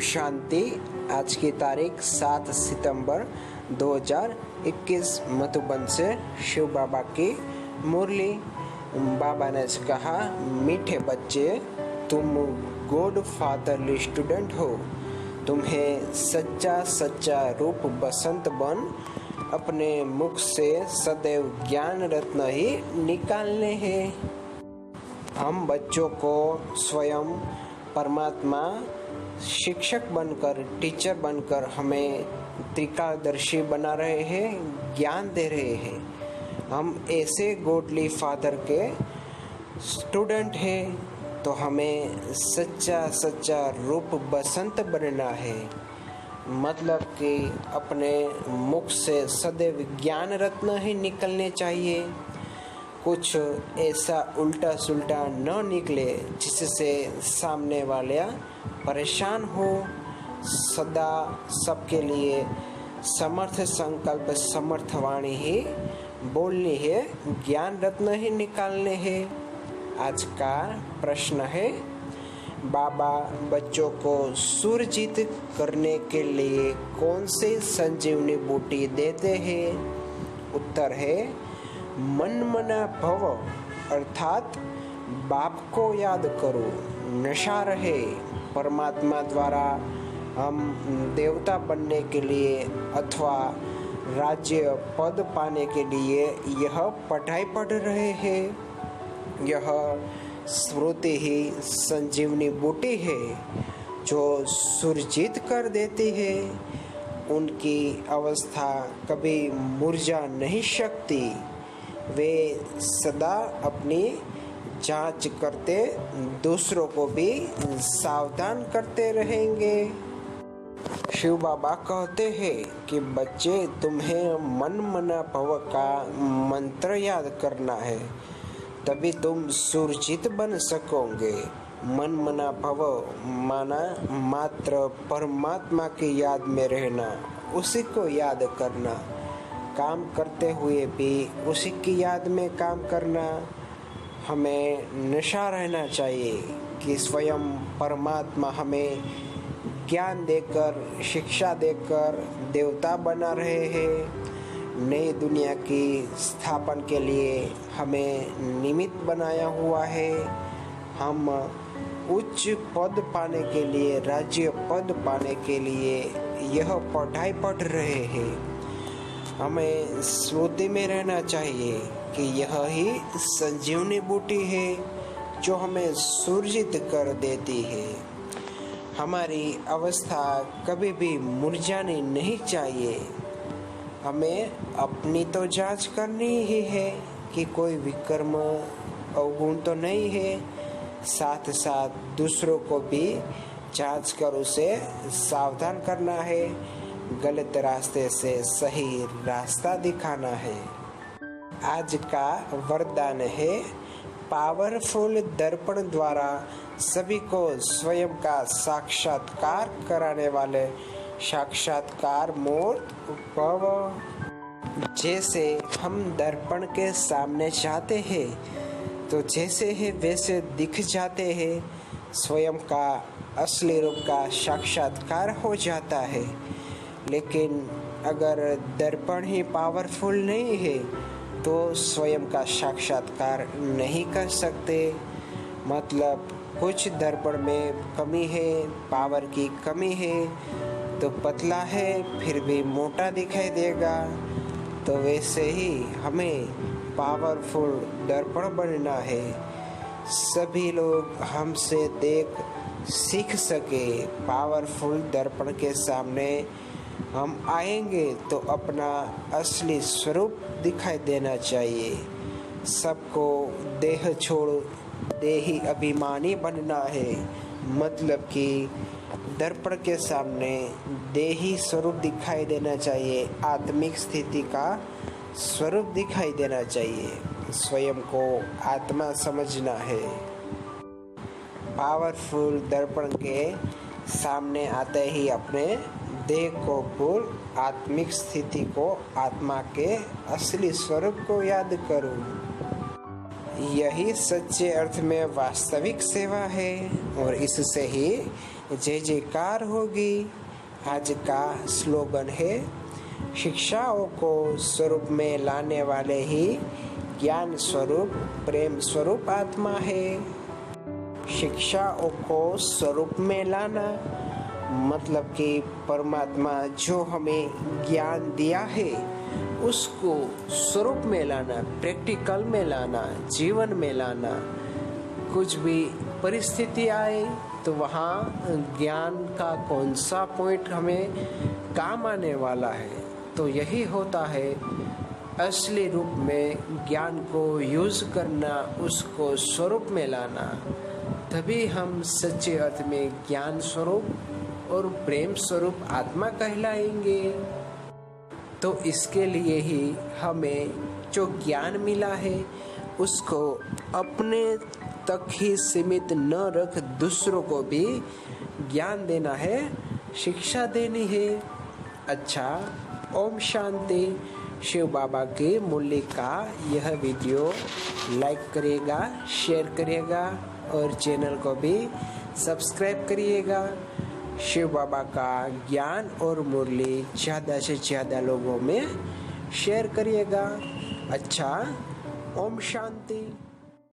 शांति। आज की तारीख 7 सितंबर 2021 मधुबन से शिव बाबा की मुरली। बाबा ने कहा, मीठे बच्चे, तुम गॉड फादरली स्टूडेंट हो। तुम्हें सच्चा सच्चा रूप बसंत बन अपने मुख से सदैव ज्ञान रत्न ही निकालने हैं। हम बच्चों को स्वयं परमात्मा शिक्षक बनकर, टीचर बनकर हमें त्रिकालदर्शी बना रहे हैं, ज्ञान दे रहे हैं। हम ऐसे गॉडली फादर के स्टूडेंट हैं, तो हमें सच्चा सच्चा रूप बसंत बनना है। मतलब कि अपने मुख से सदैव ज्ञान रत्न ही निकलने चाहिए। कुछ ऐसा उल्टा सुल्टा न निकले जिससे सामने वाले परेशान हो। सदा सबके लिए समर्थ संकल्प समर्थ वाणी ही बोलनी है, ज्ञान रत्न ही निकालने हैं। आज का प्रश्न है, बाबा बच्चों को सुरजीत करने के लिए कौन सी संजीवनी बूटी देते हैं? उत्तर है, मन मना भव, अर्थात बाप को याद करो, नशा रहे। परमात्मा द्वारा हम देवता बनने के लिए अथवा राज्य पद पाने के लिए यह पढ़ाई पढ़ रहे हैं। यह स्मृति ही संजीवनी बूटी है जो सुरजीत कर देती है। उनकी अवस्था कभी मुरझा नहीं सकती। वे सदा अपनी जांच करते, दूसरों को भी सावधान करते रहेंगे। शिव बाबा कहते हैं कि बच्चे, तुम्हें मन मना भव का मंत्र याद करना है, तभी तुम सुरजीत बन सकोगे। मन मना भव माना मात्र परमात्मा की याद में रहना, उसी को याद करना, काम करते हुए भी उसी की याद में काम करना। हमें नशा रहना चाहिए कि स्वयं परमात्मा हमें ज्ञान देकर, शिक्षा देकर देवता बना रहे हैं। नई दुनिया की स्थापन के लिए हमें निमित्त बनाया हुआ है। हम उच्च पद पाने के लिए, राज्य पद पाने के लिए यह पढ़ाई पढ़ रहे हैं। हमें स्मृति में रहना चाहिए कि यह ही संजीवनी बूटी है जो हमें सुरजीत कर देती है। हमारी अवस्था कभी भी मुरझानी नहीं चाहिए। हमें अपनी तो जांच करनी ही है कि कोई विकर्म अवगुण तो नहीं है। साथ साथ दूसरों को भी जांच कर उसे सावधान करना है, गलत रास्ते से सही रास्ता दिखाना है। आज का वरदान है, पावरफुल दर्पण द्वारा सभी को स्वयं का साक्षात्कार कराने वाले साक्षात्कार मूर्त भव। जैसे हम दर्पण के सामने जाते हैं तो जैसे है वैसे दिख जाते हैं। स्वयं का असली रूप का साक्षात्कार हो जाता है। लेकिन अगर दर्पण ही पावरफुल नहीं है तो स्वयं का साक्षात्कार नहीं कर सकते। मतलब कुछ दर्पण में कमी है, पावर की कमी है, तो पतला है फिर भी मोटा दिखाई देगा। तो वैसे ही हमें पावरफुल दर्पण बनना है। सभी लोग हमसे देख सीख सके। पावरफुल दर्पण के सामने हम आएंगे तो अपना असली स्वरूप दिखाई देना चाहिए। सबको देह छोड़ देही अभिमानी बनना है। मतलब कि दर्पण के सामने देही स्वरूप दिखाई देना चाहिए, आत्मिक स्थिति का स्वरूप दिखाई देना चाहिए। स्वयं को आत्मा समझना है। पावरफुल दर्पण के सामने आते ही अपने देह को भूल आत्मिक स्थिति को, आत्मा के असली स्वरूप को याद करूं। यही सच्चे अर्थ में वास्तविक सेवा है और इससे ही जय जयकार होगी। आज का स्लोगन है, शिक्षाओं को स्वरूप में लाने वाले ही ज्ञान स्वरूप प्रेम स्वरूप आत्मा है। शिक्षाओं को स्वरूप में लाना मतलब कि परमात्मा जो हमें ज्ञान दिया है उसको स्वरूप में लाना, प्रैक्टिकल में लाना, जीवन में लाना। कुछ भी परिस्थिति आए तो वहाँ ज्ञान का कौन सा पॉइंट हमें काम आने वाला है, तो यही होता है असली रूप में ज्ञान को यूज करना, उसको स्वरूप में लाना। तभी हम सच्चे अर्थ में ज्ञान स्वरूप और प्रेम स्वरूप आत्मा कहलाएंगे। तो इसके लिए ही हमें जो ज्ञान मिला है उसको अपने तक ही सीमित न रख दूसरों को भी ज्ञान देना है, शिक्षा देनी है। अच्छा, ओम शांति। शिव बाबा के मूल्य का यह वीडियो लाइक करिएगा, शेयर करिएगा और चैनल को भी सब्सक्राइब करिएगा। शिव बाबा का ज्ञान और मुरली ज़्यादा से ज़्यादा लोगों में शेयर करिएगा। अच्छा, ओम शांति।